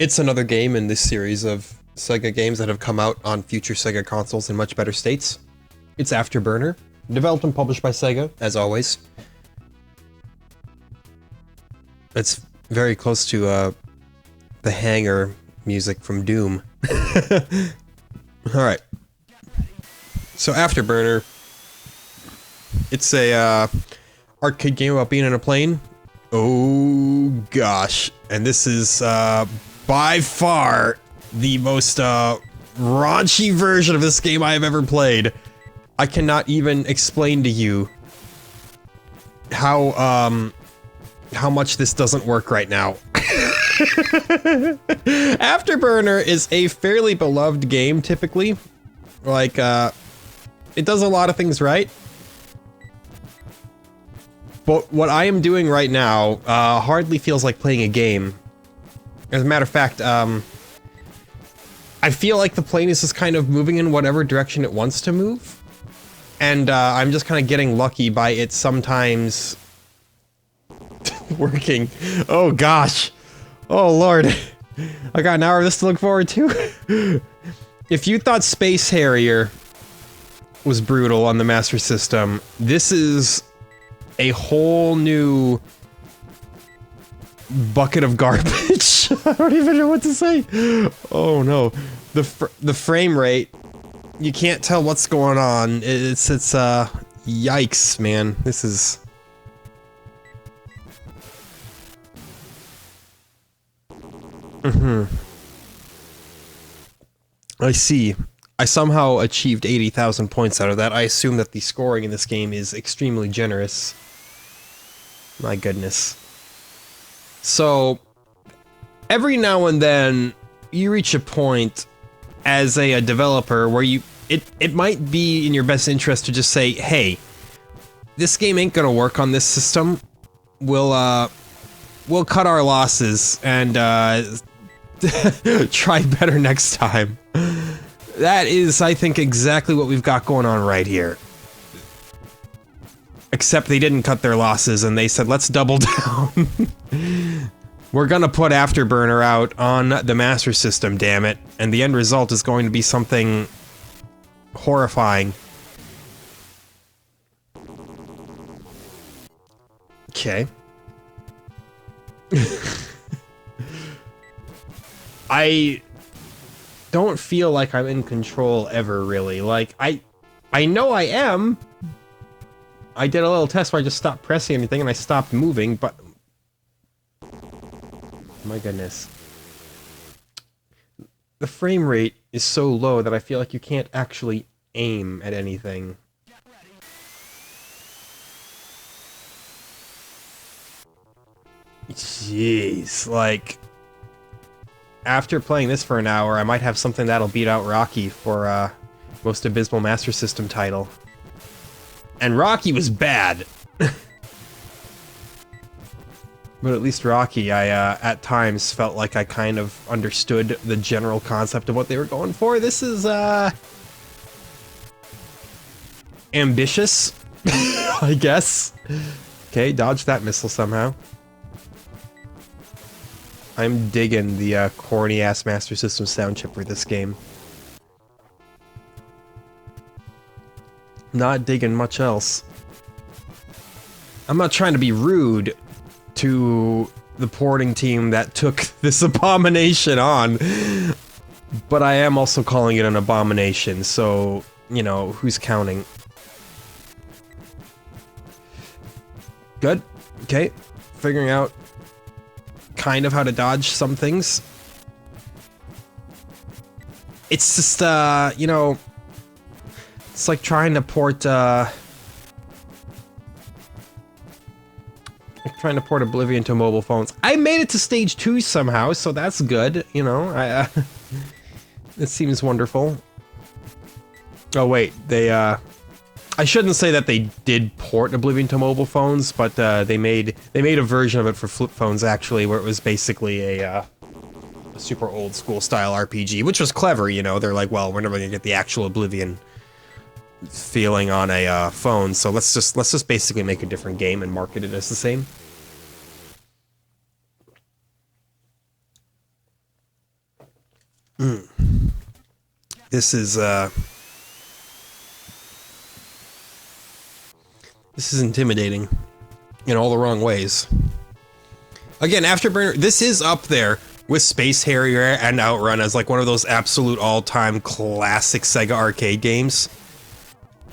It's another game in this series of Sega games that have come out on future Sega consoles in much better states. It's Afterburner, developed and published by Sega, as always. It's very close to the Hangar music from Doom. Alright. So Afterburner, it's a arcade game about being in a plane. Oh gosh. And this is by far the most raunchy version of this game I have ever played. I cannot even explain to you how much this doesn't work right now. Afterburner is a fairly beloved game, typically. Like, it does a lot of things right. But what I am doing right now hardly feels like playing a game. As a matter of fact, I feel like the plane is just kind of moving in whatever direction it wants to move. And I'm just kind of getting lucky by it sometimes working. Oh gosh. Oh lord. I got an hour of this to look forward to. If you thought Space Harrier was brutal on the Master System, this is a whole new bucket of garbage. I don't even know what to say. Oh no. The frame rate, you can't tell what's going on. It's yikes, man. This is... I see. I somehow achieved 80,000 points out of that. I assume that the scoring in this game is extremely generous. My goodness. So, every now and then, you reach a point as a developer where it might be in your best interest to just say, hey, this game ain't gonna work on this system. We'll cut our losses and try better next time. That is, I think, exactly what we've got going on right here. Except they didn't cut their losses and they said, let's double down. We're gonna put Afterburner out on the Master System, damn it. And the end result is going to be something horrifying. Okay. I don't feel like I'm in control ever, really. Like, I know I am. I did a little test where I just stopped pressing anything and I stopped moving, but... My goodness. The frame rate is so low that I feel like you can't actually aim at anything. Jeez, like... After playing this for an hour, I might have something that'll beat out Rocky for, most abysmal Master System title. And Rocky was bad! But at least Rocky, I, at times felt like I kind of understood the general concept of what they were going for. This is, ambitious, I guess. Okay, dodge that missile somehow. I'm digging the, corny-ass Master System sound chip for this game. Not digging much else. I'm not trying to be rude to the porting team that took this abomination on, but I am also calling it an abomination, so, you know, who's counting? Good. Okay. Figuring out kind of how to dodge some things. It's just, you know, it's like trying to port, trying to port Oblivion to mobile phones. I made it to stage 2 somehow, so that's good, you know, it seems wonderful. Oh wait, they, I shouldn't say that they did port Oblivion to mobile phones, but, they made a version of it for flip phones, actually, where it was basically a super old school style RPG, which was clever, you know, they're like, well, we're never gonna get the actual Oblivion feeling on a, phone, so let's just basically make a different game and market it as the same. This is intimidating in all the wrong ways. Again, Afterburner, this is up there with Space Harrier and Outrun as like one of those absolute all-time classic Sega arcade games.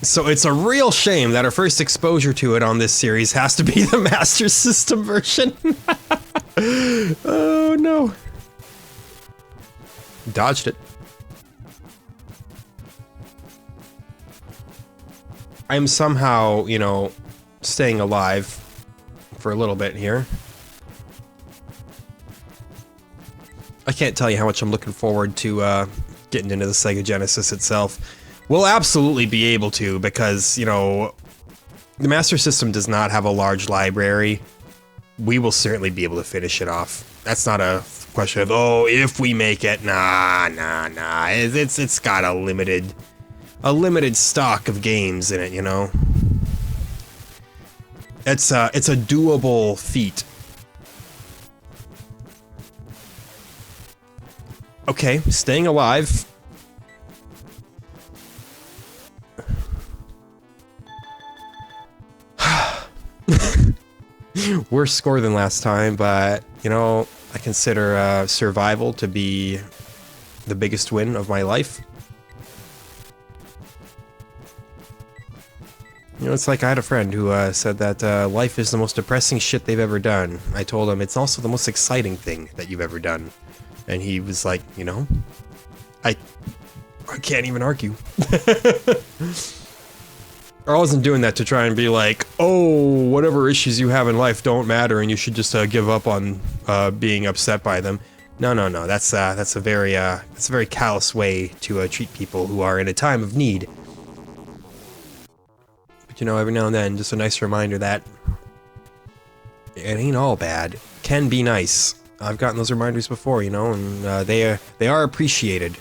So it's a real shame that our first exposure to it on this series has to be the Master System version. Oh no. Dodged it. I'm somehow, you know, staying alive for a little bit here. I can't tell you how much I'm looking forward to getting into the Sega Genesis itself. We'll absolutely be able to because, you know, the Master System does not have a large library. We will certainly be able to finish it off. That's not a question of, oh, if we make it. Nah. It's got a limited stock of games in it, you know. It's a doable feat. Okay, staying alive. Worse score than last time, but, you know, I consider survival to be the biggest win of my life. You know, it's like I had a friend who said that life is the most depressing shit they've ever done. I told him it's also the most exciting thing that you've ever done. And he was like, you know, I can't even argue. I wasn't doing that to try and be like, oh, whatever issues you have in life don't matter and you should just give up on being upset by them. No. That's a very callous way to treat people who are in a time of need. But you know, every now and then, just a nice reminder that it ain't all bad. Can be nice. I've gotten those reminders before, you know, and they are appreciated.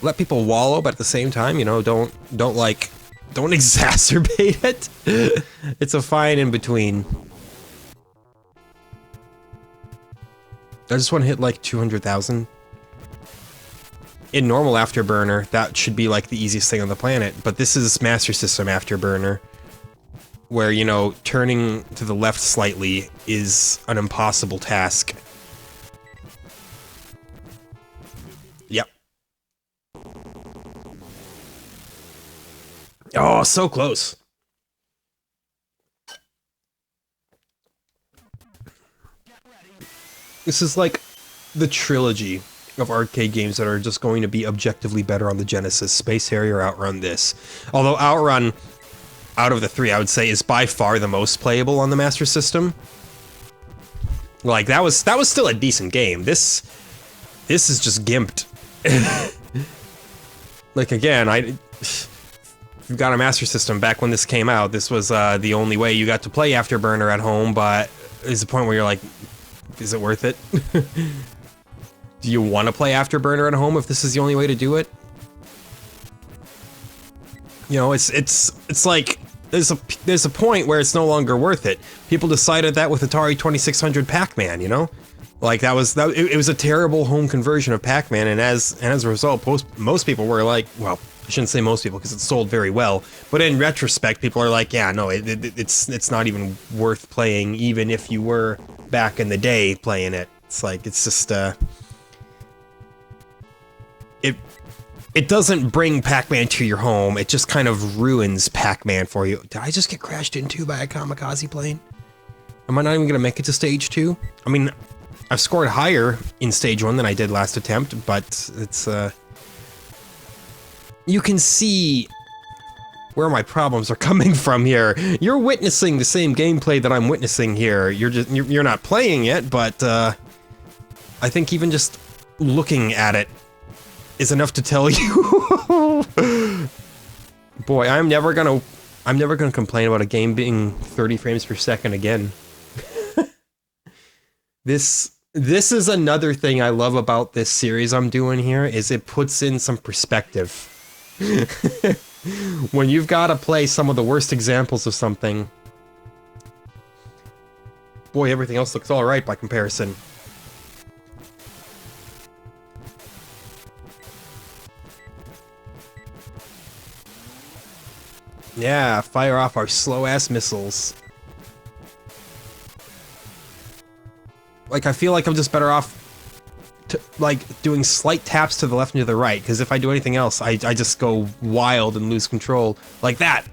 Let people wallow, but at the same time, you know, don't exacerbate it. It's a fine in between. I just want to hit like 200,000. In normal Afterburner, that should be like the easiest thing on the planet, but this is Master System Afterburner, where, you know, turning to the left slightly is an impossible task. Yep. Oh, so close. This is like the trilogy of arcade games that are just going to be objectively better on the Genesis. Space Harrier, Outrun, this. Although Outrun, out of the three, I would say, is by far the most playable on the Master System. Like, that was still a decent game. This is just gimped. Like, again, you've got a Master System. Back when this came out, this was the only way you got to play Afterburner at home, but there's a point where you're like, is it worth it? Do you want to play Afterburner at home if this is the only way to do it? You know, it's like there's a point where it's no longer worth it. People decided that with Atari 2600 Pac-Man, you know? Like it was a terrible home conversion of Pac-Man, and as a result, most people were like, well, I shouldn't say most people because it sold very well, but in retrospect, people are like, yeah, no, it's not even worth playing, even if you were back in the day playing it. It's like, it's just It doesn't bring Pac-Man to your home, it just kind of ruins Pac-Man for you. Did I just get crashed into by a kamikaze plane? Am I not even gonna make it to stage 2? I mean, I've scored higher in stage 1 than I did last attempt, but it's, you can see where my problems are coming from here. You're witnessing the same gameplay that I'm witnessing here. You're not playing it, but, I think even just looking at it is enough to tell you. Boy, I'm never gonna complain about a game being 30 frames per second again. This is another thing I love about this series I'm doing here, is it puts in some perspective. When you've got to play some of the worst examples of something, boy, everything else looks alright by comparison. Yeah, fire off our slow-ass missiles. Like, I feel like I'm just better off like doing slight taps to the left and to the right, because if I do anything else, I just go wild and lose control. Like that!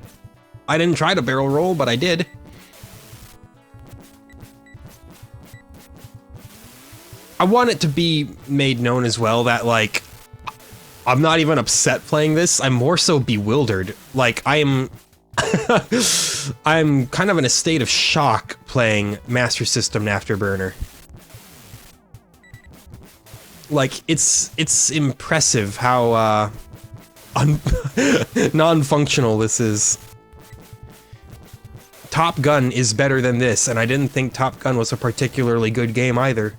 I didn't try to barrel roll, but I did. I want it to be made known as well that, like, I'm not even upset playing this, I'm more so bewildered. Like, I'm kind of in a state of shock playing Master System Afterburner. Like, it's impressive how, non-functional this is. Top Gun is better than this, and I didn't think Top Gun was a particularly good game either.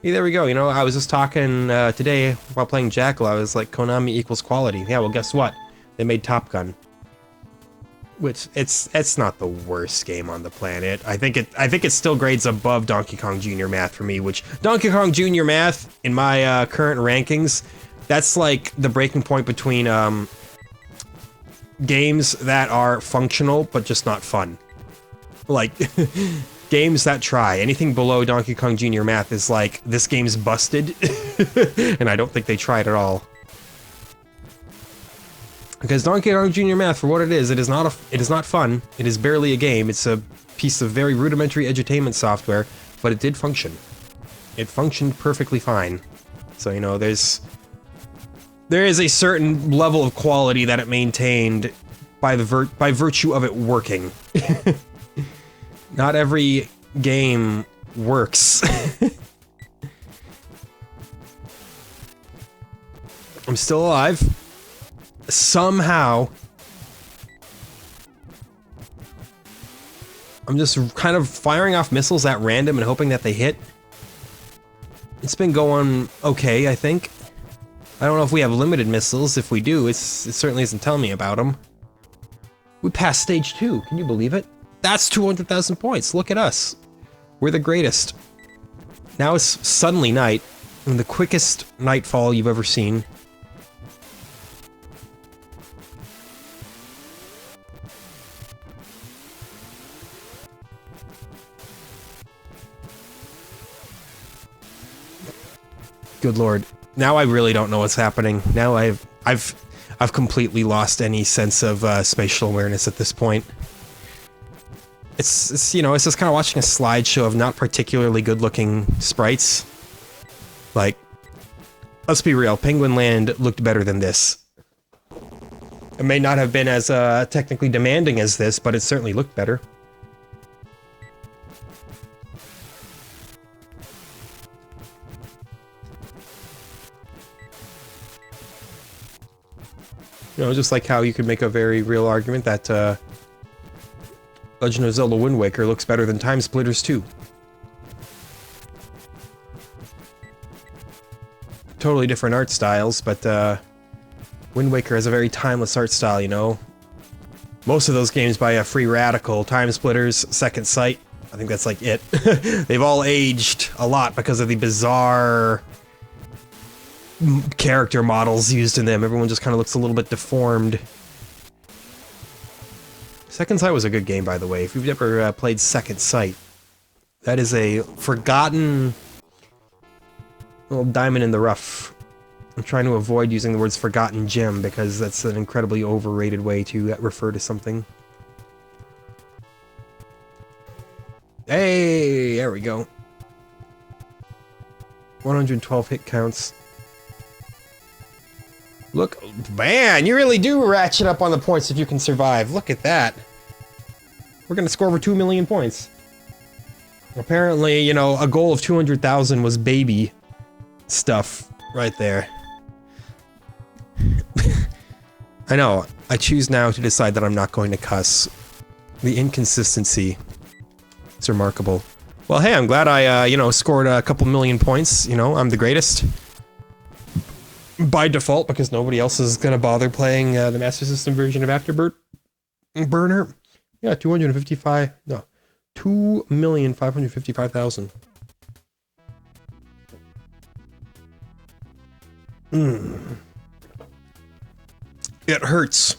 Hey, there we go, you know, I was just talking, today while playing Jackal, I was like, Konami equals quality. Yeah, well, guess what? They made Top Gun. Which, it's not the worst game on the planet. I think it still grades above Donkey Kong Jr. Math for me, which Donkey Kong Jr. Math, in my current rankings, that's like the breaking point between games that are functional but just not fun. Like, games that try. Anything below Donkey Kong Jr. Math is like, this game's busted, and I don't think they tried at all. Because Donkey Kong Jr. Math, for what it is not fun. It is barely a game. It's a piece of very rudimentary edutainment software, but it did function. It functioned perfectly fine. So, you know, there is a certain level of quality that it maintained by virtue of it working. Not every game works. I'm still alive. Somehow. I'm just kind of firing off missiles at random and hoping that they hit. It's been going okay, I think. I don't know if we have limited missiles. If we do, it certainly isn't telling me about them. We passed stage 2. Can you believe it? That's 200,000 points. Look at us. We're the greatest. Now it's suddenly night, and the quickest nightfall you've ever seen. Good lord. Now I really don't know what's happening. Now I've completely lost any sense of spatial awareness at this point. It's you know, it's just kind of watching a slideshow of not particularly good-looking sprites. Like, let's be real, Penguin Land looked better than this. It may not have been as technically demanding as this, but it certainly looked better. You know, just like how you could make a very real argument that Legend of Zelda Wind Waker looks better than Time Splitters 2. Totally different art styles, but Wind Waker has a very timeless art style, you know? Most of those games by a Free Radical, Time Splitters, Second Sight, I think that's like it. They've all aged a lot because of the bizarre character models used in them. Everyone just kind of looks a little bit deformed. Second Sight was a good game, by the way. If you've ever played Second Sight, that is a forgotten little diamond in the rough. I'm trying to avoid using the words forgotten gem because that's an incredibly overrated way to refer to something. Hey, there we go. 112 hit counts. Look, man, you really do ratchet up on the points if you can survive. Look at that. We're gonna score over 2 million points. Apparently, you know, a goal of 200,000 was baby stuff right there. I know, I choose now to decide that I'm not going to cuss. The inconsistency. It's remarkable. Well, hey, I'm glad I, you know, scored a couple million points. You know, I'm the greatest. By default, because nobody else is gonna bother playing the Master System version of Afterburner. Yeah, 255, no, 2,555,000. It hurts.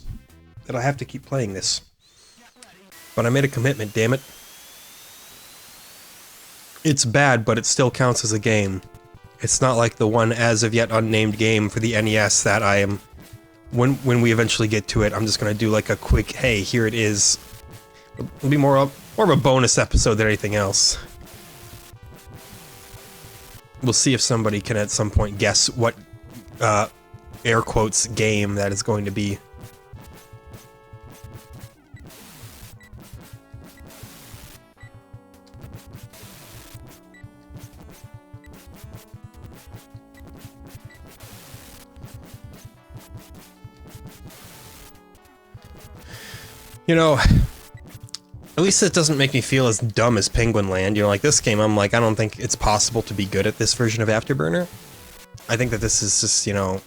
that I have to keep playing this. But I made a commitment, damn it. It's bad, but it still counts as a game. It's not like the one as of yet unnamed game for the NES that I am... When we eventually get to it, I'm just gonna do like a quick, hey, here it is. It'll be more of a bonus episode than anything else. We'll see if somebody can at some point guess what, air quotes, game that is going to be. You know, at least it doesn't make me feel as dumb as Penguin Land. You know, like this game, I'm like, I don't think it's possible to be good at this version of Afterburner. I think that this is just, you know,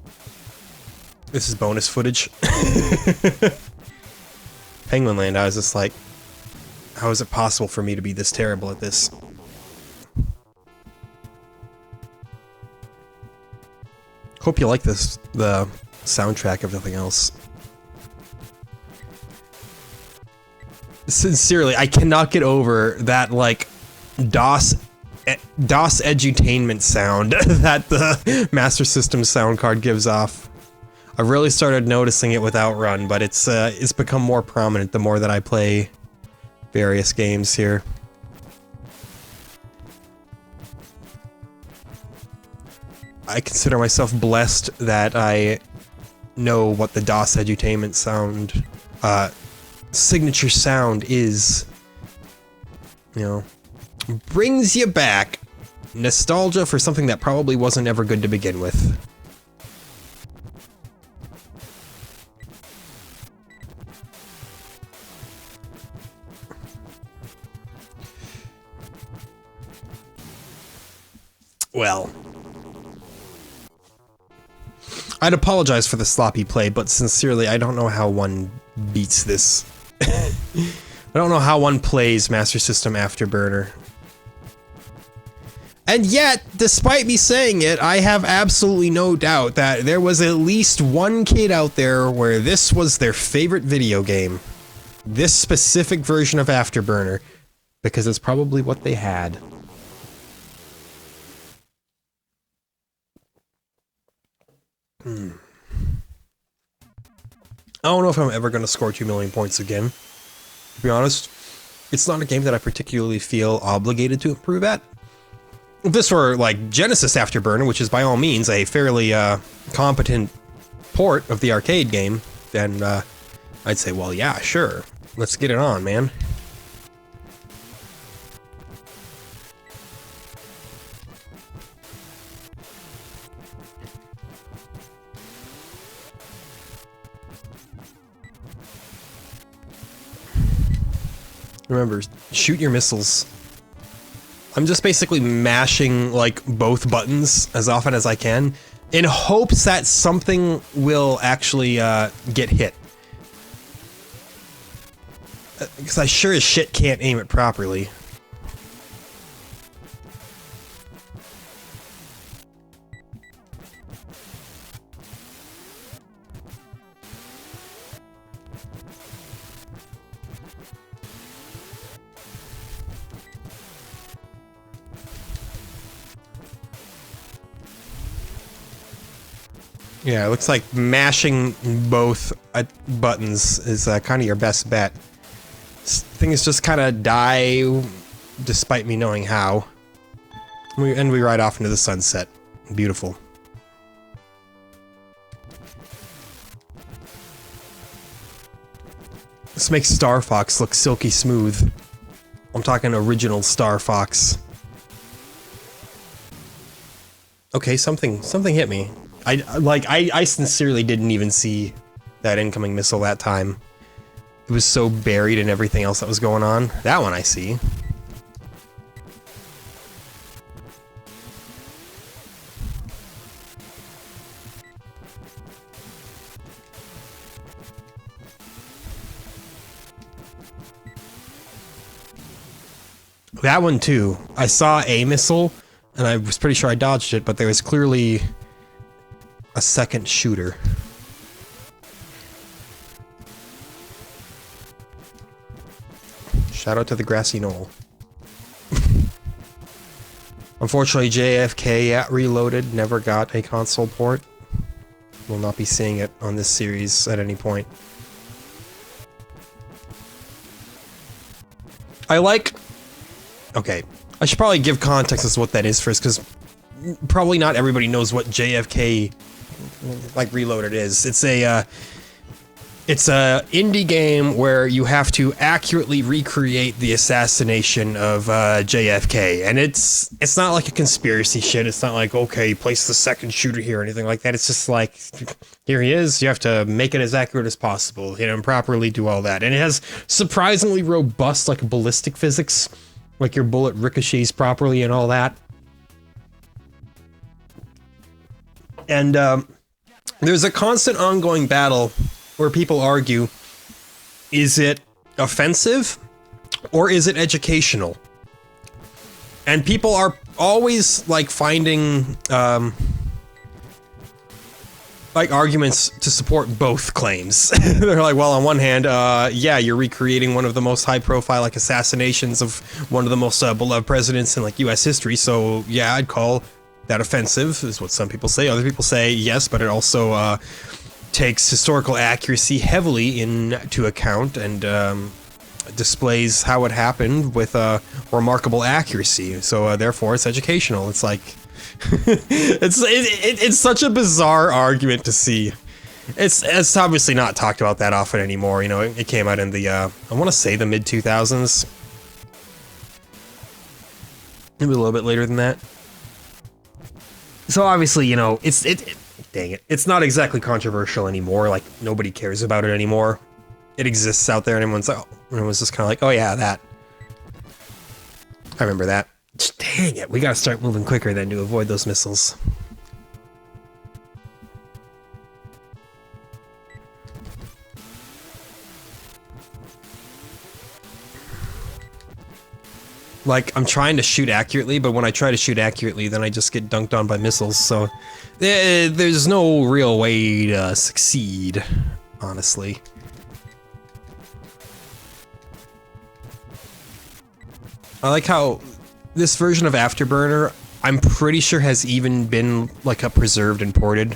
this is bonus footage. Penguin Land, I was just like, how is it possible for me to be this terrible at this? Hope you like this, the soundtrack, everything else. Sincerely, I cannot get over that, like, DOS edutainment sound that the Master System sound card gives off. I really started noticing it with Outrun, but it's become more prominent the more that I play various games here. I consider myself blessed that I know what the DOS edutainment sound, signature sound is. You know, brings you back. Nostalgia for something that probably wasn't ever good to begin with. Well, I'd apologize for the sloppy play, but sincerely, I don't know how one beats this. I don't know how one plays Master System Afterburner. And yet, despite me saying it, I have absolutely no doubt that there was at least one kid out there where this was their favorite video game. This specific version of Afterburner. Because it's probably what they had. I don't know if I'm ever going to score 2 million points again. To be honest, it's not a game that I particularly feel obligated to improve at. If this were, like, Genesis Afterburner, which is by all means a fairly competent port of the arcade game, then I'd say, well, yeah, sure. Let's get it on, man. Remember, shoot your missiles. I'm just basically mashing, like, both buttons as often as I can, in hopes that something will actually, get hit. Because I sure as shit can't aim it properly. Yeah, it looks like mashing both buttons is kind of your best bet. Things just kind of die despite me knowing how. And we ride off into the sunset. Beautiful. This makes Star Fox look silky smooth. I'm talking original Star Fox. Okay, something hit me. I sincerely didn't even see that incoming missile that time. It was so buried in everything else that was going on. That one I see. That one too. I saw a missile, and I was pretty sure I dodged it, but there was clearly a second shooter. Shout out to the grassy knoll. Unfortunately, JFK Reloaded never got a console port. We'll not be seeing it on this series at any point. I like... Okay, I should probably give context as to what that is first, because probably not everybody knows what JFK, like, Reloaded is. It's a indie game where you have to accurately recreate the assassination of JFK, and it's not like a conspiracy shit. It's not like, okay, place the second shooter here or anything like that. It's just like, here he is. You have to make it as accurate as possible, you know, and properly do all that. And it has surprisingly robust, like, ballistic physics, like your bullet ricochets properly and all that. And there's a constant ongoing battle where people argue, is it offensive or is it educational? And people are always like finding like arguments to support both claims. They're like, well, on one hand, yeah, you're recreating one of the most high-profile like assassinations of one of the most beloved presidents in like U.S. history, so yeah, I'd call that offensive, is what some people say. Other people say yes, but it also takes historical accuracy heavily into account and displays how it happened with remarkable accuracy. So therefore, it's educational. It's like it's such a bizarre argument to see. It's obviously not talked about that often anymore. You know, it came out in the I want to say the mid 2000s, maybe a little bit later than that. So obviously, you know, dang it, it's not exactly controversial anymore. Like, nobody cares about it anymore. It exists out there, and everyone's just kind of like, oh yeah, that. I remember that. Dang it, we gotta start moving quicker then to avoid those missiles. Like, I'm trying to shoot accurately, but when I try to shoot accurately, then I just get dunked on by missiles, so... there's no real way to succeed, honestly. I like how this version of Afterburner, I'm pretty sure has even been, like, preserved and ported.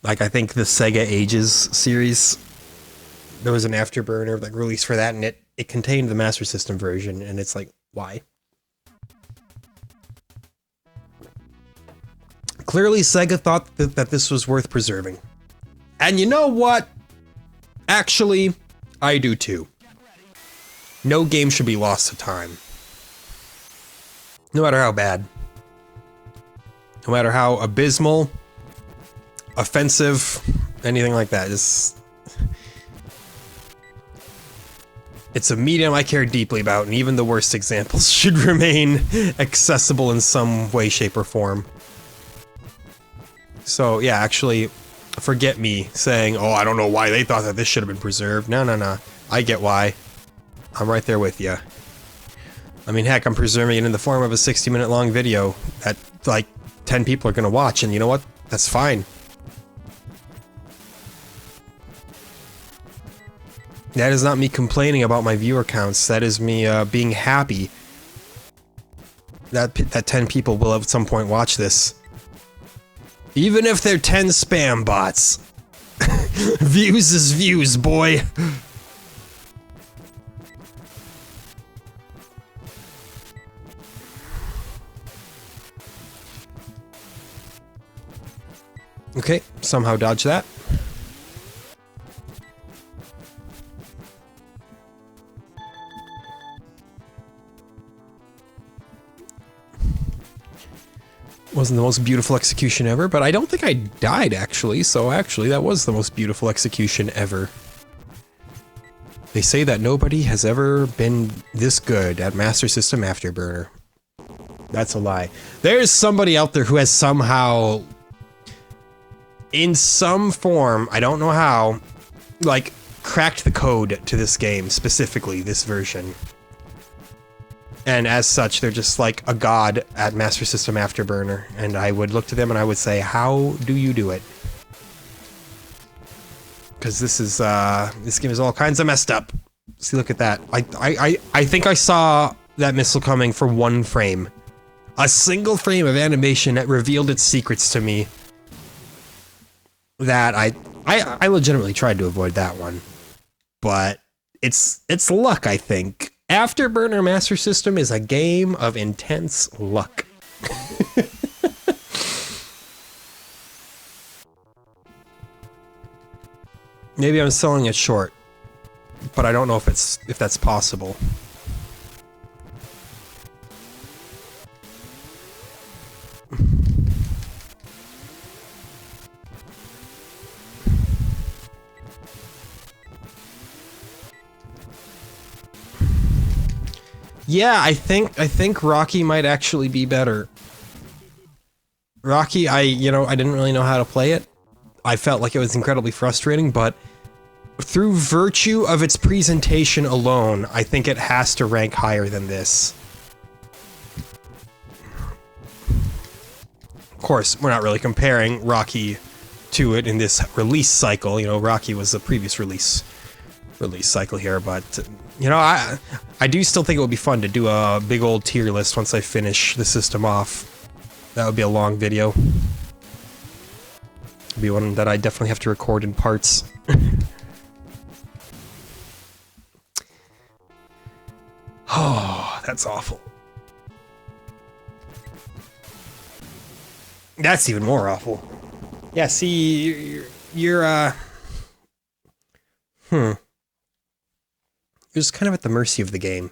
Like, I think the Sega Ages series, there was an Afterburner, like, released for that, and it contained the Master System version, and it's like, why? Clearly, Sega thought that this was worth preserving. And you know what? Actually, I do too. No game should be lost to time. No matter how bad. No matter how abysmal, offensive, anything like that. It's a medium I care deeply about, and even the worst examples should remain accessible in some way, shape, or form. So, yeah, actually, forget me saying, oh, I don't know why they thought that this should have been preserved. No. I get why. I'm right there with you. I mean, heck, I'm preserving it in the form of a 60-minute long video that, like, 10 people are gonna watch, and you know what? That's fine. That is not me complaining about my viewer counts. That is me being happy that 10 people will at some point watch this. Even if they're 10 spam bots. Views is views, boy. Okay, somehow dodge that. Wasn't the most beautiful execution ever, but I don't think I died, actually, so actually that was the most beautiful execution ever. They say that nobody has ever been this good at Master System Afterburner. That's a lie. There's somebody out there who has somehow, in some form, I don't know how, like, cracked the code to this game, specifically this version. And as such, they're just like a god at Master System Afterburner, and I would look to them and I would say, how do you do it? Because this game is all kinds of messed up. See, look at that. I think I saw that missile coming for 1 frame. A single frame of animation that revealed its secrets to me. That I legitimately tried to avoid that one. But it's luck, I think. Afterburner Master System is a game of intense luck. Maybe I'm selling it short, but I don't know if that's possible. Yeah, I think Rocky might actually be better. Rocky, I didn't really know how to play it. I felt like it was incredibly frustrating, but through virtue of its presentation alone, I think it has to rank higher than this. Of course, we're not really comparing Rocky to it in this release cycle. You know, Rocky was the previous release cycle here, but you know, I do still think it would be fun to do a big old tier list once I finish the system off. That would be a long video. It'd be one that I definitely have to record in parts. Oh, that's awful. That's even more awful. Yeah, see, you're you're just kind of at the mercy of the game.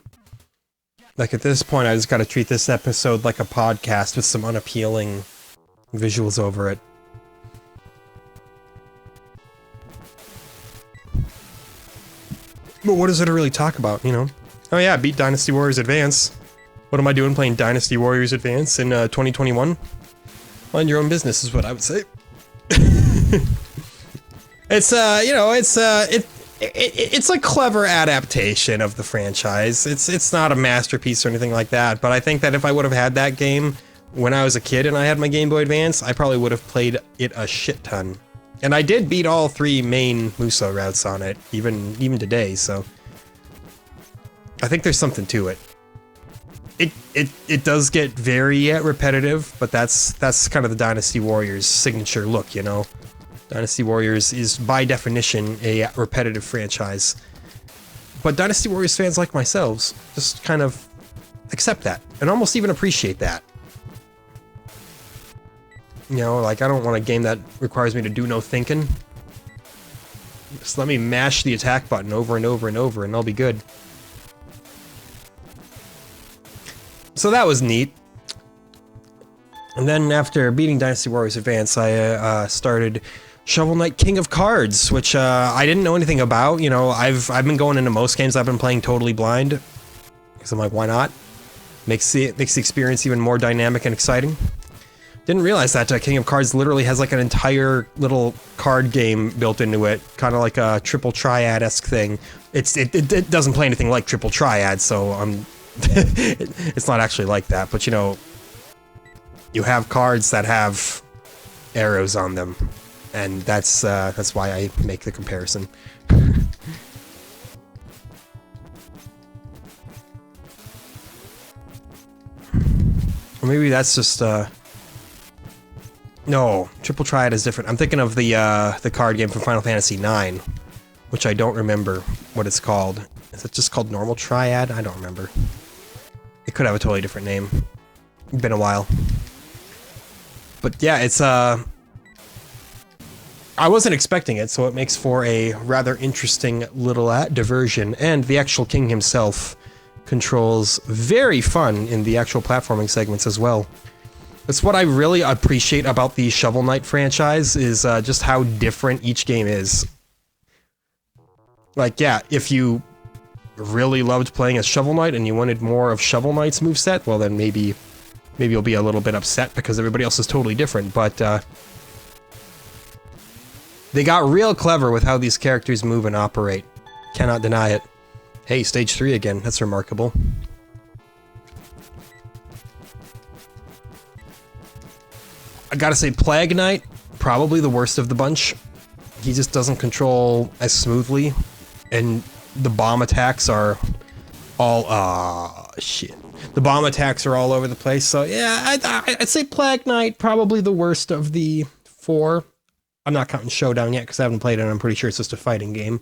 Like, at this point, I just gotta treat this episode like a podcast with some unappealing visuals over it. But what does it really talk about, you know? Oh yeah, beat Dynasty Warriors Advance. What am I doing playing Dynasty Warriors Advance in 2021? Mind your own business is what I would say. It's you know, it's a clever adaptation of the franchise. It's not a masterpiece or anything like that, but I think that if I would have had that game when I was a kid and I had my Game Boy Advance, I probably would have played it a shit ton. And I did beat all 3 main Muso routes on it, even today, so I think there's something to it. It does get very repetitive, but that's kind of the Dynasty Warriors signature look, you know? Dynasty Warriors is, by definition, a repetitive franchise. But Dynasty Warriors fans like myself just kind of accept that, and almost even appreciate that. You know, like, I don't want a game that requires me to do no thinking. Just let me mash the attack button over and over and over, and I'll be good. So that was neat. And then after beating Dynasty Warriors Advance, I started Shovel Knight King of Cards, which I didn't know anything about. You know, I've been going into most games I've been playing totally blind, because I'm like, why not? Makes the experience even more dynamic and exciting. Didn't realize that King of Cards literally has like an entire little card game built into it, kind of like a Triple Triad-esque thing. It doesn't play anything like Triple Triad, so it's not actually like that. But you know, you have cards that have arrows on them, and that's why I make the comparison. Or maybe that's just no, Triple Triad is different. I'm thinking of the card game from Final Fantasy IX, which I don't remember what it's called. Is it just called Normal Triad? I don't remember. It could have a totally different name. Been a while. But yeah, it's I wasn't expecting it, so it makes for a rather interesting little diversion, and the actual king himself controls very fun in the actual platforming segments as well. That's what I really appreciate about the Shovel Knight franchise, is just how different each game is. Like, yeah, if you really loved playing as Shovel Knight and you wanted more of Shovel Knight's moveset, well then maybe you'll be a little bit upset because everybody else is totally different, but they got real clever with how these characters move and operate. Cannot deny it. Hey, stage 3 again, that's remarkable. I gotta say, Plague Knight, probably the worst of the bunch. He just doesn't control as smoothly, and the bomb attacks are all, shit. The bomb attacks are all over the place, so yeah, I'd say Plague Knight, probably the worst of the 4. I'm not counting Showdown yet, because I haven't played it, and I'm pretty sure it's just a fighting game.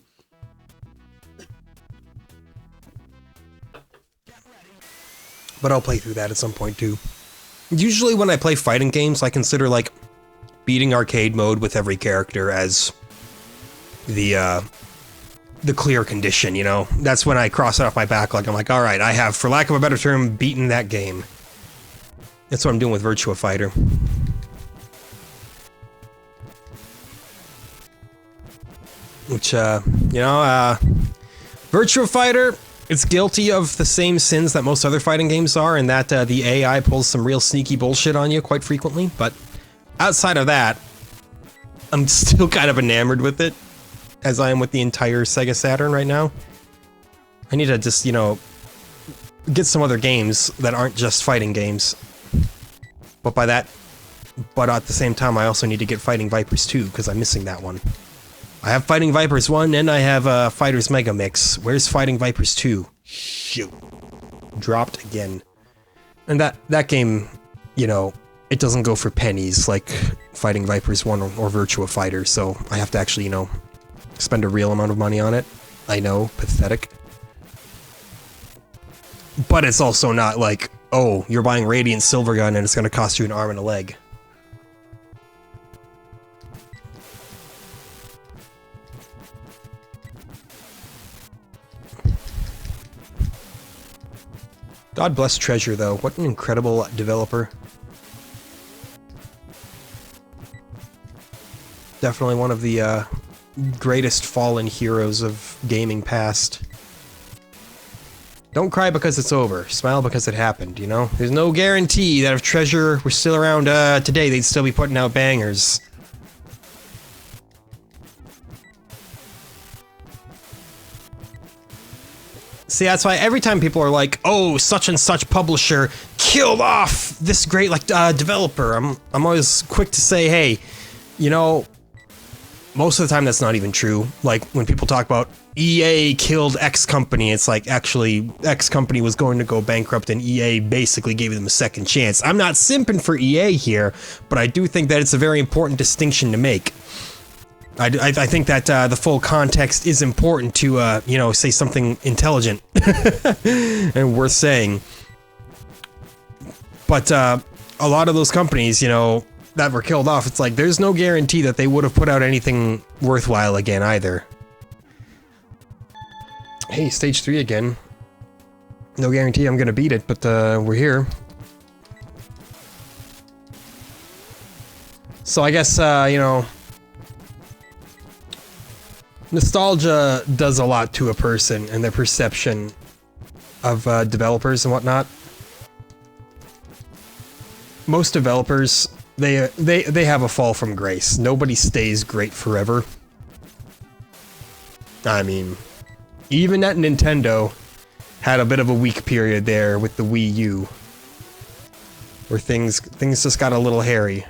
But I'll play through that at some point, too. Usually when I play fighting games, I consider, like, beating arcade mode with every character as the clear condition, you know? That's when I cross it off my backlog. I'm like, alright, I have, for lack of a better term, beaten that game. That's what I'm doing with Virtua Fighter. Which, you know, Virtua Fighter, it's guilty of the same sins that most other fighting games are, and that the AI pulls some real sneaky bullshit on you quite frequently, but outside of that, I'm still kind of enamored with it, as I am with the entire Sega Saturn right now. I need to just, you know, get some other games that aren't just fighting games. But at the same time, I also need to get Fighting Vipers 2, because I'm missing that one. I have Fighting Vipers 1, and I have Fighters Mega Mix. Where's Fighting Vipers 2? Shoot. Dropped again. And that game, you know, it doesn't go for pennies like Fighting Vipers 1 or Virtua Fighter, so I have to actually, you know, spend a real amount of money on it. I know, pathetic. But it's also not like, oh, you're buying Radiant Silvergun and it's gonna cost you an arm and a leg. God bless Treasure, though. What an incredible developer. Definitely one of the greatest fallen heroes of gaming past. Don't cry because it's over. Smile because it happened, you know? There's no guarantee that if Treasure were still around today, they'd still be putting out bangers. See, that's why every time people are like, oh, such and such publisher killed off this great, like, developer, I'm always quick to say, hey, you know, most of the time that's not even true. Like, when people talk about EA killed X company, it's like, actually, X company was going to go bankrupt and EA basically gave them a second chance. I'm not simping for EA here, but I do think that it's a very important distinction to make. I think that the full context is important to, you know, say something intelligent and worth saying. But a lot of those companies, you know, that were killed off, it's like, there's no guarantee that they would have put out anything worthwhile again, either. Hey, stage 3 again. No guarantee I'm gonna beat it, but we're here. So I guess, you know, nostalgia does a lot to a person and their perception of developers and whatnot. Most developers, they have a fall from grace. Nobody stays great forever. I mean, even at Nintendo had a bit of a weak period there with the Wii U, where things just got a little hairy.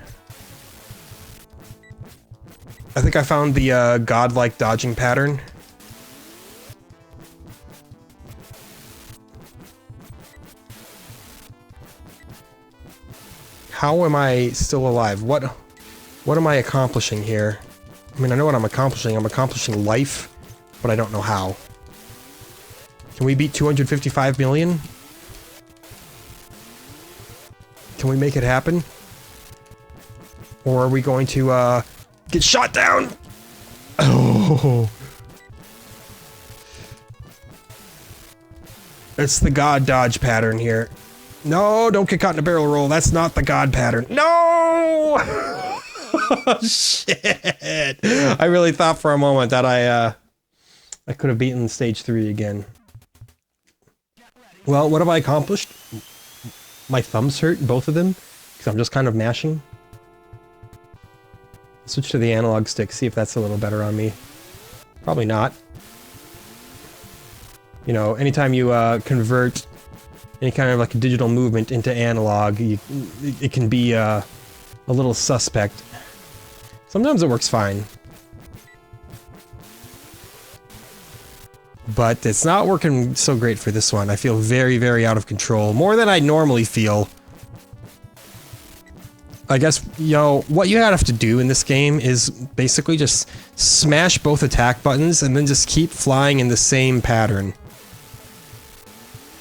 I think I found the godlike dodging pattern. How am I still alive? What am I accomplishing here? I mean, I know what I'm accomplishing. I'm accomplishing life, but I don't know how. Can we beat 255 million? Can we make it happen? Or are we going to, get shot down! Oh. It's the god dodge pattern here. No, don't get caught in a barrel roll. That's not the god pattern. No! Oh, shit! I really thought for a moment that I could have beaten stage 3 again. Well, what have I accomplished? My thumbs hurt, both of them, because I'm just kind of mashing. Switch to the analog stick, see if that's a little better on me. Probably not. You know, anytime you convert any kind of like a digital movement into analog, it can be a little suspect. Sometimes it works fine. but it's not working so great for this one. I feel very, very out of control. More than I normally feel. I guess, you know, what you have to do in this game is basically just smash both attack buttons and then just keep flying in the same pattern.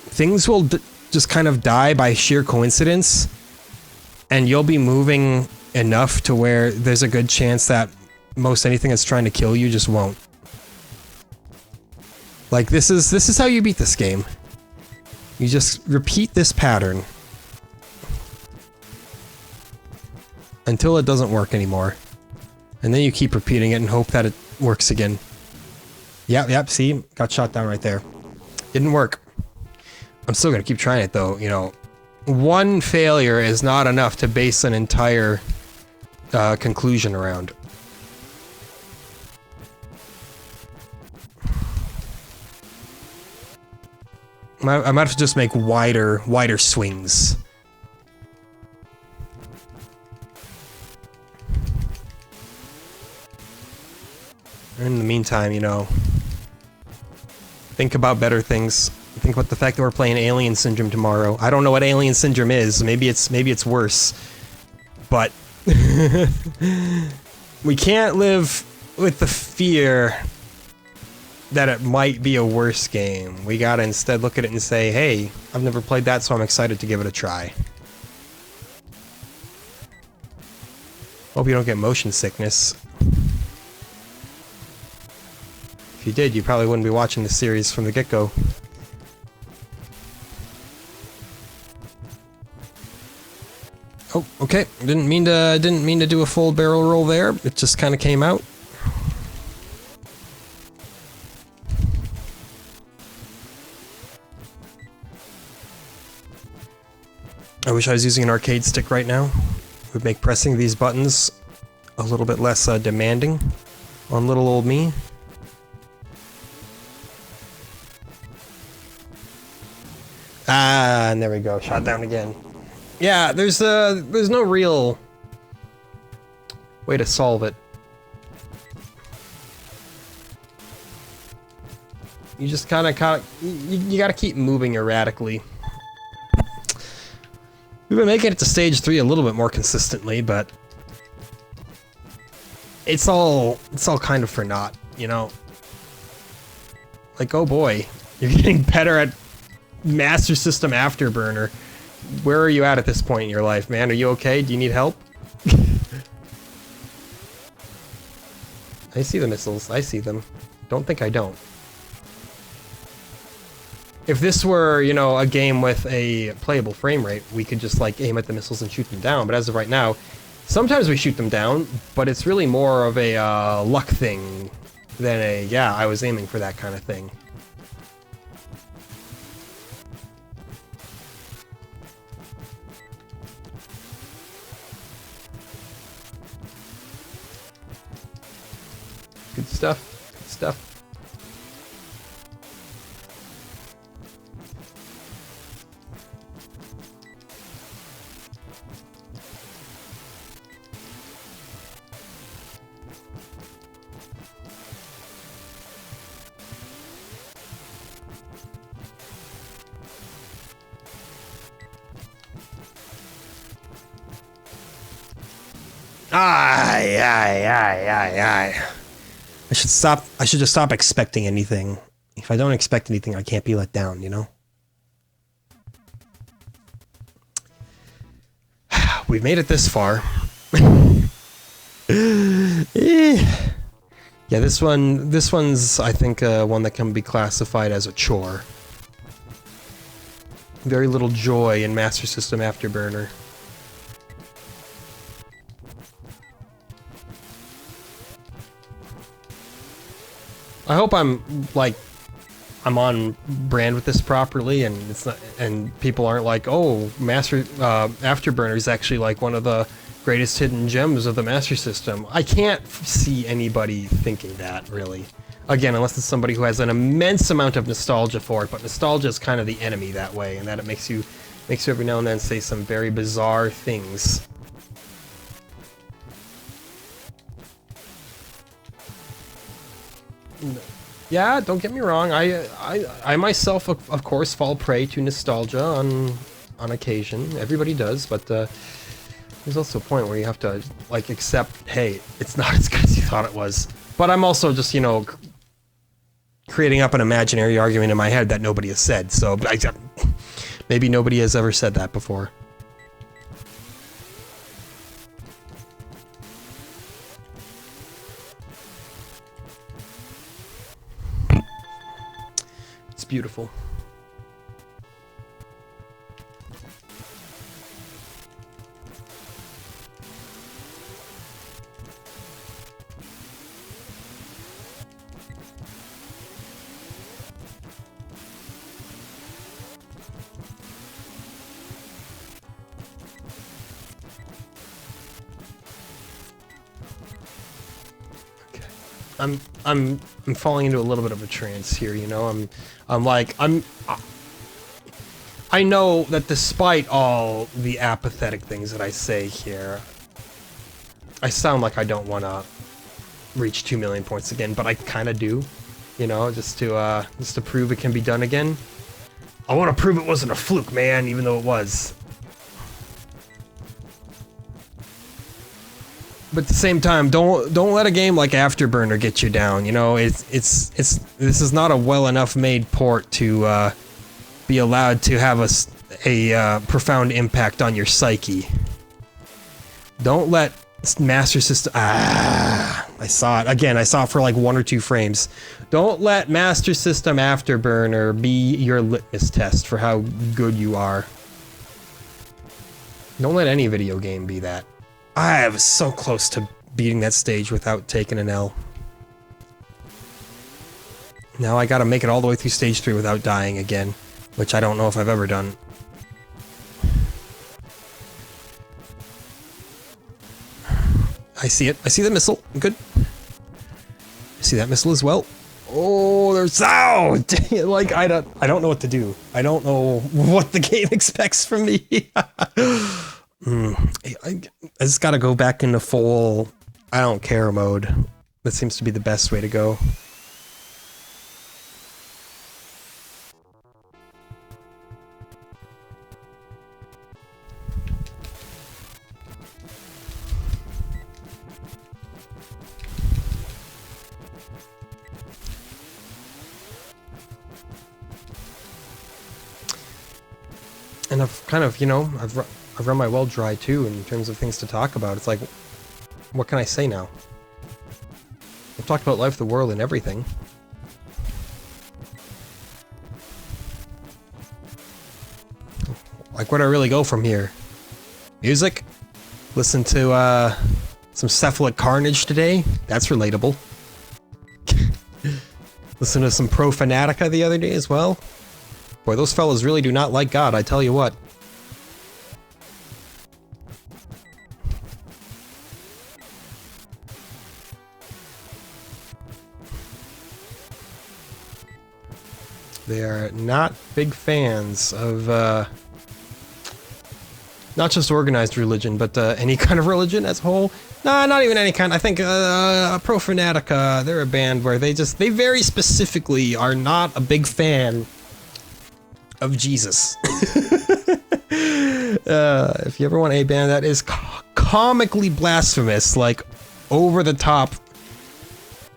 Things will just kind of die by sheer coincidence, and you'll be moving enough to where there's a good chance that most anything that's trying to kill you just won't. Like, this is how you beat this game. You just repeat this pattern until it doesn't work anymore. And then you keep repeating it and hope that it works again. Yep, see? Got shot down right there. Didn't work. I'm still gonna keep trying it though, you know. One failure is not enough to base an entire conclusion around. I might have to just make wider swings. In the meantime, you know, think about better things. Think about the fact that we're playing Alien Syndrome tomorrow. I don't know what Alien Syndrome is. Maybe it's worse. But we can't live with the fear that it might be a worse game. We gotta instead look at it and say, hey, I've never played that, so I'm excited to give it a try. Hope you don't get motion sickness. If you did, you probably wouldn't be watching the series from the get-go. Oh, okay. Didn't mean to do a full barrel roll there. It just kind of came out. I wish I was using an arcade stick right now. It would make pressing these buttons a little bit less demanding on little old me. Ah, and there we go. Shot down again. Yeah, there's no real way to solve it. You just kind of you gotta keep moving erratically. We've been making it to stage 3 a little bit more consistently, but it's all kind of for naught, you know. Like, oh boy, you're getting better at Master System Afterburner. Where are you at this point in your life, man? Are you okay? Do you need help? I see the missiles. I see them. Don't think I don't. If this were, you know, a game with a playable frame rate, we could just, like, aim at the missiles and shoot them down. But as of right now, sometimes we shoot them down, but it's really more of a luck thing than a, yeah, I was aiming for that kind of thing. Good stuff. Good stuff. I should just stop expecting anything. If I don't expect anything, I can't be let down, you know? We've made it this far. Yeah, this one's, I think, one that can be classified as a chore. Very little joy in Master System Afterburner. I hope I'm on brand with this properly, and it's not, and people aren't like, oh, Afterburner is actually like one of the greatest hidden gems of the Master System. I can't see anybody thinking that, really. Again, unless it's somebody who has an immense amount of nostalgia for it, but nostalgia is kind of the enemy that way, and that it makes you every now and then say some very bizarre things. Yeah, don't get me wrong. I myself, of course, fall prey to nostalgia on occasion. Everybody does, but there's also a point where you have to like accept, hey, it's not as good as you thought it was. But I'm also just, you know, creating up an imaginary argument in my head that nobody has said. So maybe nobody has ever said that before. It's beautiful. I'm falling into a little bit of a trance here, you know. I know that despite all the apathetic things that I say here, I sound like I don't want to reach 2 million points again, but I kind of do, you know, just to prove it can be done again. I want to prove it wasn't a fluke, man, even though it was. But at the same time, don't let a game like Afterburner get you down. You know, this is not a well enough made port to be allowed to have a profound impact on your psyche. Don't let Master System. I saw it again. I saw it for like 1 or 2 frames. Don't let Master System Afterburner be your litmus test for how good you are. Don't let any video game be that. I was so close to beating that stage without taking an L. Now I gotta make it all the way through stage 3 without dying again, which I don't know if I've ever done. I see it. I see the missile. Good. I see that missile as well. Oh, there's like I don't know what to do. I don't know what the game expects from me. I just gotta go back into full I don't care mode. That seems to be the best way to go. And I've kind of, you know, I've run my well dry too in terms of things to talk about. It's like, what can I say now? I've talked about life, the world, and everything. Like, where do I really go from here? Music? Listen to some Cephalic Carnage today? That's relatable. Listen to some Pro Fanatica the other day as well. Boy, those fellas really do not like God, I tell you what. They are not big fans of, not just organized religion, but any kind of religion as a whole. Nah, not even any kind. I think Pro Fanatica, they're a band where they very specifically are not a big fan of Jesus. If you ever want a band that is comically blasphemous, like over the top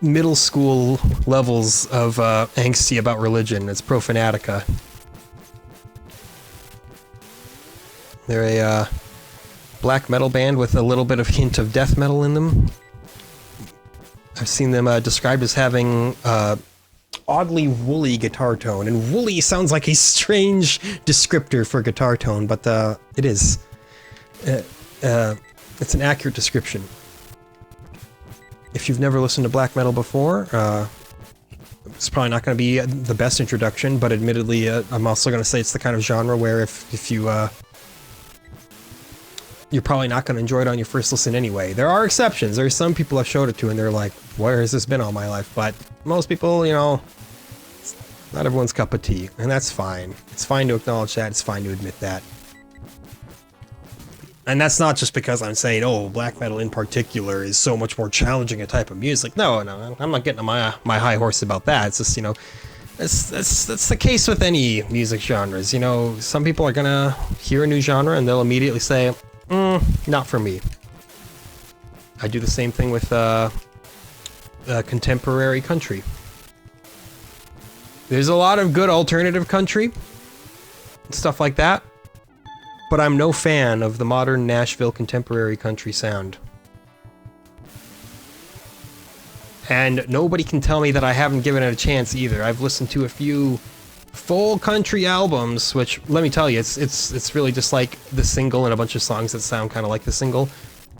middle school levels of angsty about religion, it's Pro Fanatica. They're a black metal band with a little bit of hint of death metal in them. I've seen them described as having oddly woolly guitar tone, and woolly sounds like a strange descriptor for guitar tone, but it is. It's an accurate description. If you've never listened to black metal before, it's probably not going to be the best introduction, but admittedly, I'm also going to say it's the kind of genre where if you you're probably not going to enjoy it on your first listen anyway. There are exceptions. There are some people I've showed it to and they're like, where has this been all my life? But most people, you know, it's not everyone's cup of tea, and that's fine. It's fine to acknowledge that. It's fine to admit that. And that's not just because I'm saying, oh, black metal in particular is so much more challenging a type of music. No, no, I'm not getting on my high horse about that. It's just, you know, that's the case with any music genres. You know, some people are gonna hear a new genre and they'll immediately say, not for me. I do the same thing with contemporary country. There's a lot of good alternative country, stuff like that. But I'm no fan of the modern Nashville contemporary country sound. And nobody can tell me that I haven't given it a chance either. I've listened to a few full country albums, which, let me tell you, it's really just like the single and a bunch of songs that sound kind of like the single.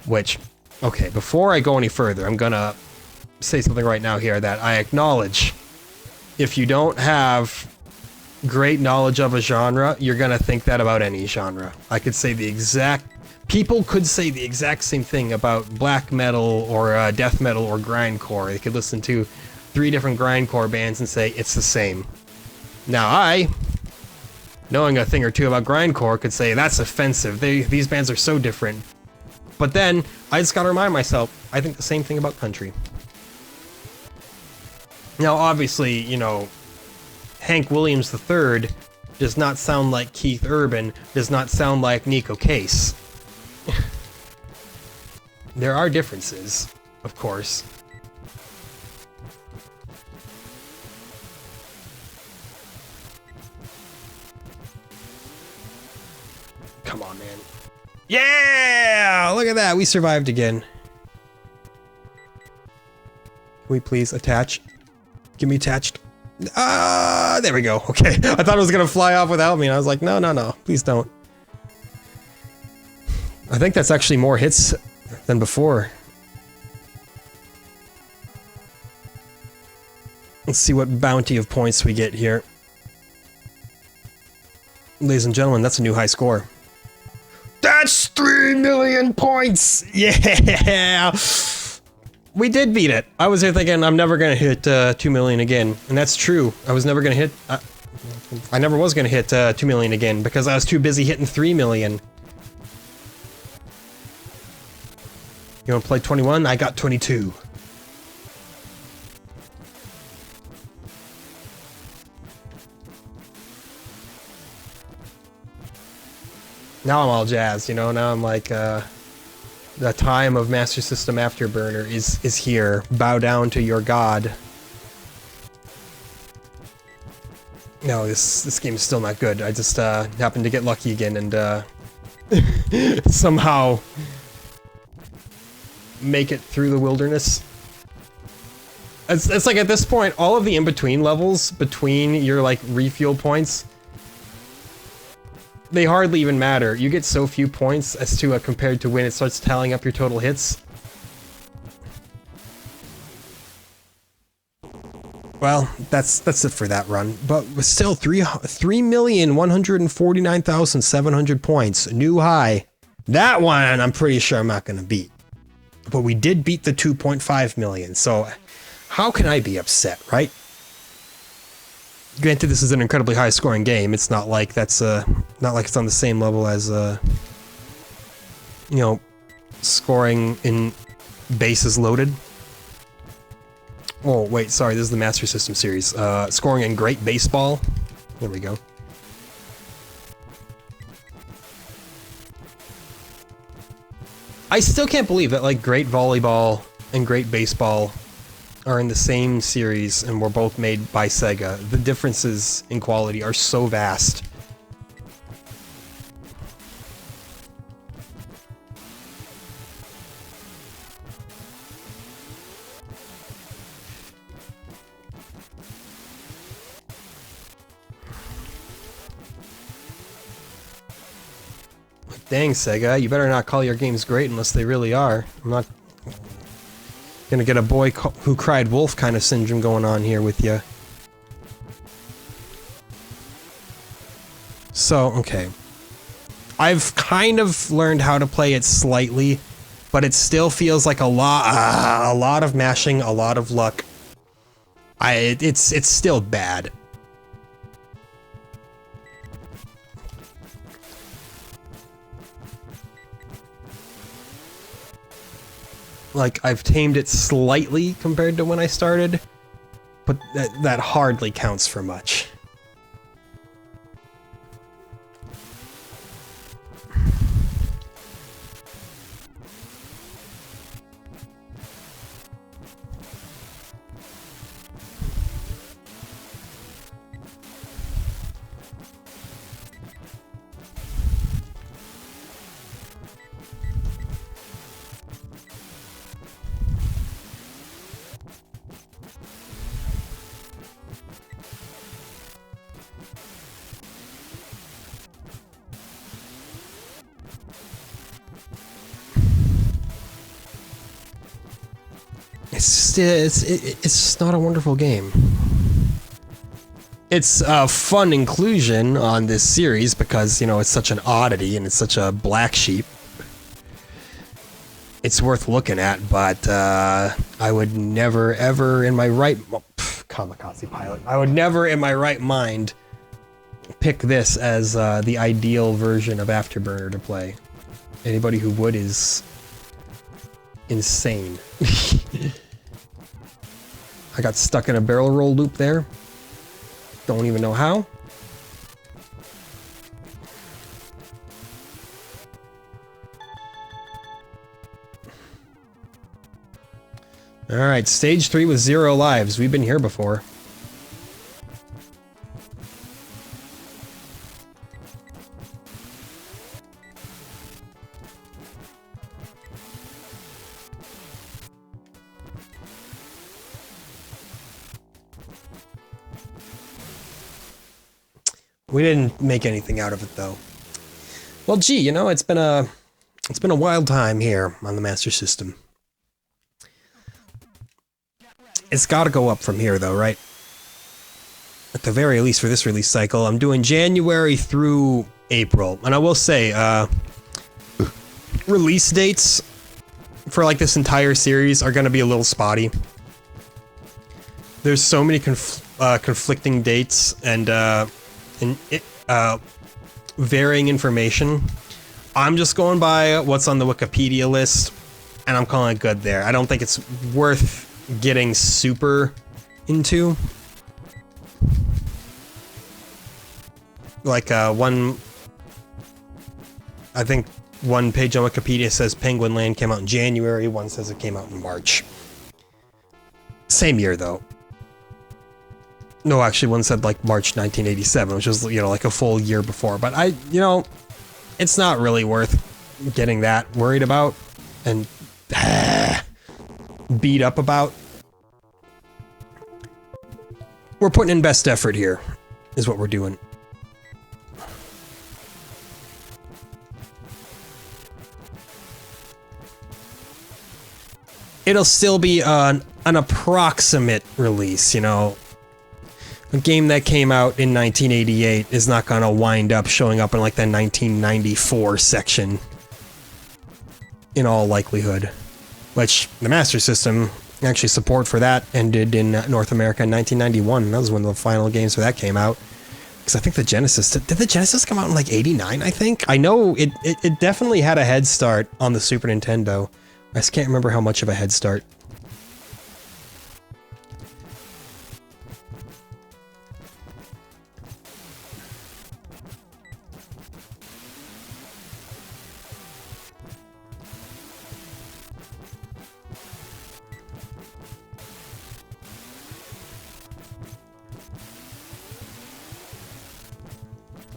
Which, okay, before I go any further, I'm gonna say something right now here that I acknowledge. If you don't have great knowledge of a genre, you're gonna think that about any genre. I could say the exact... People could say the exact same thing about black metal or death metal or grindcore. They could listen to 3 different grindcore bands and say it's the same. Now I, knowing a thing or two about grindcore, could say that's offensive. These bands are so different. But then, I just gotta remind myself, I think the same thing about country. Now obviously, you know, Hank Williams III does not sound like Keith Urban, does not sound like Nico Case. There are differences, of course. Come on, man. Yeah! Look at that, we survived again. Can we please attach? Give me attached. There we go. Okay. I thought it was gonna fly off without me, and I was like, no, no, no. Please don't. I think that's actually more hits than before. Let's see what bounty of points we get here. Ladies and gentlemen, that's a new high score. That's 3 million points! Yeah! We did beat it. I was here thinking I'm never gonna hit 2 million again, and that's true. I was never gonna hit... I never was gonna hit 2 million again because I was too busy hitting 3 million. You wanna play 21? I got 22. Now I'm all jazzed, you know? Now I'm like, the time of Master System Afterburner is here. Bow down to your god. No, this game is still not good. I just happened to get lucky again and somehow make it through the wilderness. It's like at this point, all of the in-between levels between your like refuel points, they hardly even matter. You get so few points as to compared to when it starts tallying up your total hits. Well, that's it for that run. But still, 3,149,700 points, new high. That one I'm pretty sure I'm not gonna beat. But we did beat the 2.5 million, so how can I be upset, right? Granted, this is an incredibly high-scoring game. It's not like that's not like it's on the same level as you know, scoring in bases loaded. Oh wait, sorry, this is the Master System series. Scoring in Great Baseball. There we go. I still can't believe that like Great Volleyball and Great Baseball are in the same series and were both made by Sega. The differences in quality are so vast. Dang, Sega, you better not call your games great unless they really are. I'm not gonna get a boy who cried wolf kind of syndrome going on here with you. So, okay. I've kind of learned how to play it slightly, but it still feels like a lot of mashing, a lot of luck. It's still bad. Like, I've tamed it slightly compared to when I started, but that hardly counts for much. It's just not a wonderful game. It's a fun inclusion on this series because, you know, it's such an oddity and it's such a black sheep. It's worth looking at, but I would never, ever in my right... kamikaze pilot. I would never in my right mind pick this as the ideal version of Afterburner to play. Anybody who would is insane. I got stuck in a barrel roll loop there. Don't even know how. Alright, stage 3 with 0 lives. We've been here before. We didn't make anything out of it, though. Well, gee, you know, it's been a wild time here on the Master System. It's got to go up from here, though, right? At the very least for this release cycle, I'm doing January through April, and I will say, release dates for like this entire series are going to be a little spotty. There's so many conflicting dates and varying information. I'm just going by what's on the Wikipedia list, and I'm calling it good there. I don't think it's worth getting super into. Like, I think one page on Wikipedia says Penguin Land came out in January, one says it came out in March. Same year, though. No, actually, one said, like, March 1987, which was, you know, like a full year before. But you know, it's not really worth getting that worried about and beat up about. We're putting in best effort here, is what we're doing. It'll still be an approximate release, you know. A game that came out in 1988 is not gonna wind up showing up in like the 1994 section. In all likelihood. Which, the Master System, actually support for that ended in North America in 1991. And that was when the final games for that came out. Because I think the Genesis... Did the Genesis come out in like 89, I think? I know it definitely had a head start on the Super Nintendo. I just can't remember how much of a head start.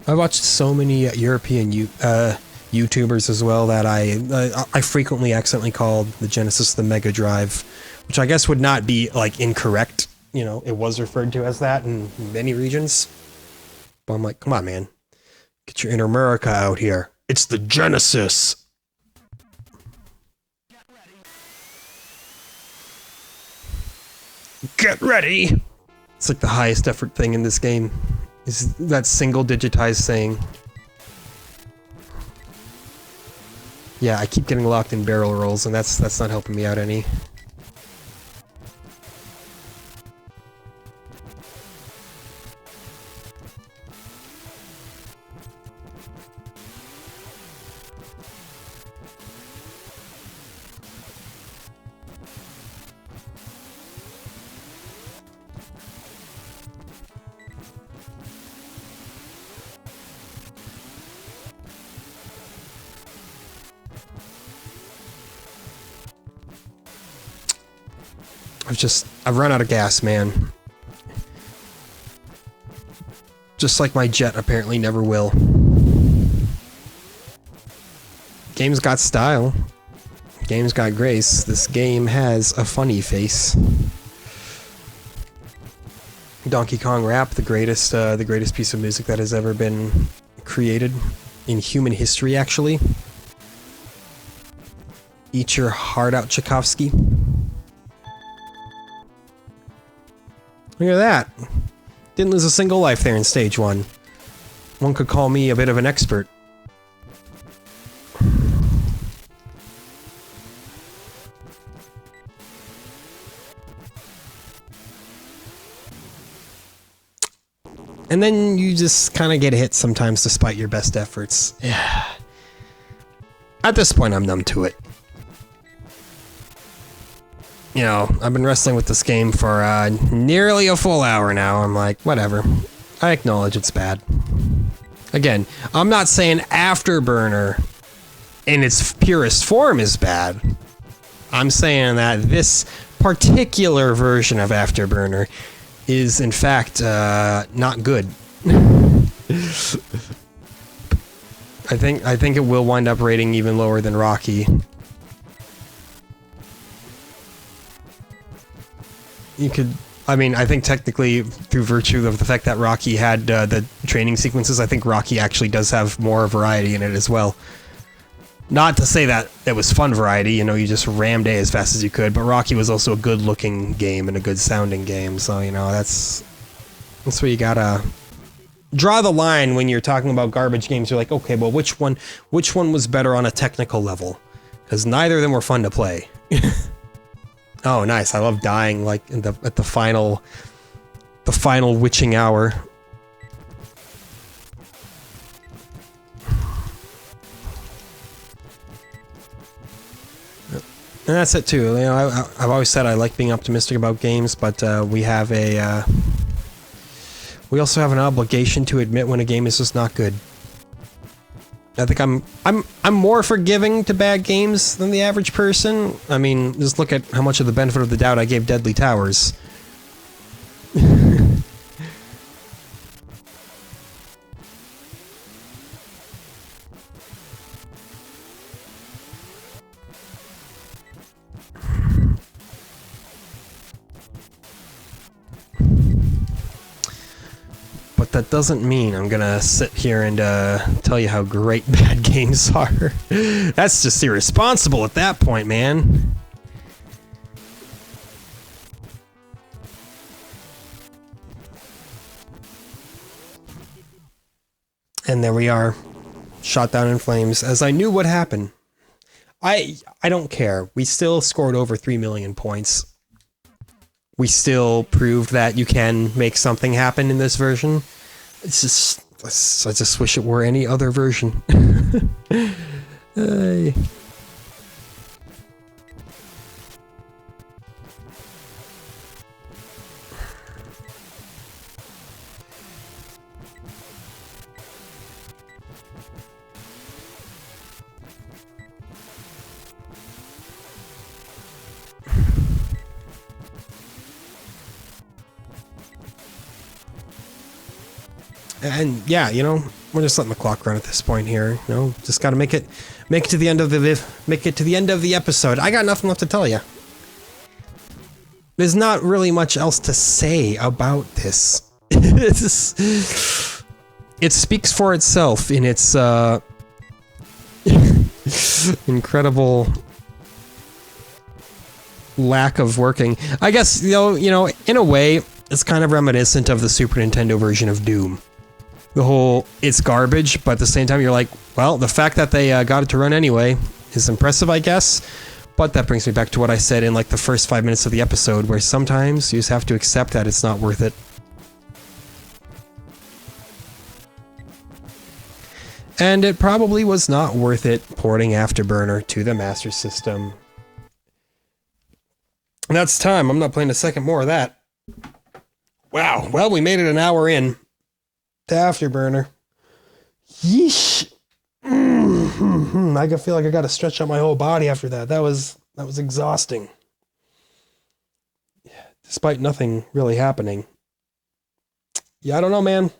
I watched so many European YouTubers as well that I frequently accidentally called the Genesis the Mega Drive, which I guess would not be like incorrect. You know, it was referred to as that in many regions. But I'm like, come on, man, get your inner America out here. It's the Genesis. Get ready. It's like the highest effort thing in this game. Is that single digitized saying. Yeah, I keep getting locked in barrel rolls, and that's not helping me out any. I've run out of gas, man. Just like my jet apparently never will. Game's got style. Game's got grace. This game has a funny face. Donkey Kong Rap, the greatest piece of music that has ever been created in human history, actually. Eat your heart out, Tchaikovsky. Look at that. Didn't lose a single life there in stage 1. One could call me a bit of an expert. And then you just kind of get hit sometimes despite your best efforts. Yeah. At this point, I'm numb to it. You know, I've been wrestling with this game for nearly a full hour now. I'm like, whatever. I acknowledge it's bad. Again, I'm not saying Afterburner in its purest form is bad. I'm saying that this particular version of Afterburner is, in fact, not good. I think it will wind up rating even lower than Rocky. You could, I mean, I think technically, through virtue of the fact that Rocky had the training sequences, I think Rocky actually does have more variety in it as well. Not to say that it was fun variety, you know, you just rammed A as fast as you could, but Rocky was also a good-looking game and a good-sounding game, so, you know, that's where you gotta draw the line when you're talking about garbage games. You're like, okay, well, which one was better on a technical level? Because neither of them were fun to play. Oh, nice. I love dying like at the final witching hour. And that's it too. You know, I've always said I like being optimistic about games, but we also have an obligation to admit when a game is just not good. I think I'm more forgiving to bad games than the average person. I mean, just look at how much of the benefit of the doubt I gave Deadly Towers. But that doesn't mean I'm gonna sit here and tell you how great bad games are. That's just irresponsible at that point, man. And there we are, shot down in flames, as I knew would happen. I don't care. We still scored over 3 million points. We still proved that you can make something happen in this version. It's just, I just wish it were any other version. Hey. And yeah, you know, we're just letting the clock run at this point here. You know, just gotta make it to the end of the episode. I got nothing left to tell you. There's not really much else to say about this. It speaks for itself in its incredible lack of working. I guess, you know, in a way, it's kind of reminiscent of the Super Nintendo version of Doom. The whole, it's garbage, but at the same time you're like, well, the fact that they got it to run anyway is impressive, I guess. But that brings me back to what I said in like the first 5 minutes of the episode, where sometimes you just have to accept that it's not worth it. And it probably was not worth it porting Afterburner to the Master System. And that's time. I'm not playing a second more of that. Wow. Well, we made it an hour in to Afterburner. Yeesh. I can feel like I got to stretch out my whole body after that. That was exhausting. despite nothing really happening. Yeah, I don't know, man.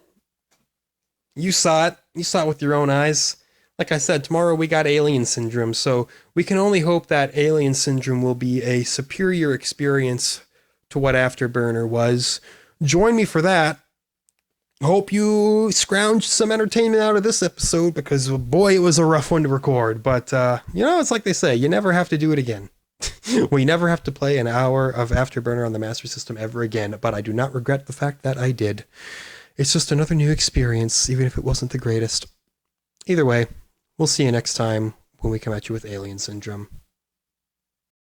You saw it. You saw it with your own eyes. Like I said, tomorrow we got Alien Syndrome, so we can only hope that Alien Syndrome will be a superior experience to what Afterburner was. Join me for that. Hope you scrounged some entertainment out of this episode, because boy, it was a rough one to record. But, it's like they say, you never have to do it again. We never have to play an hour of Afterburner on the Master System ever again, but I do not regret the fact that I did. It's just another new experience, even if it wasn't the greatest. Either way, we'll see you next time when we come at you with Alien Syndrome.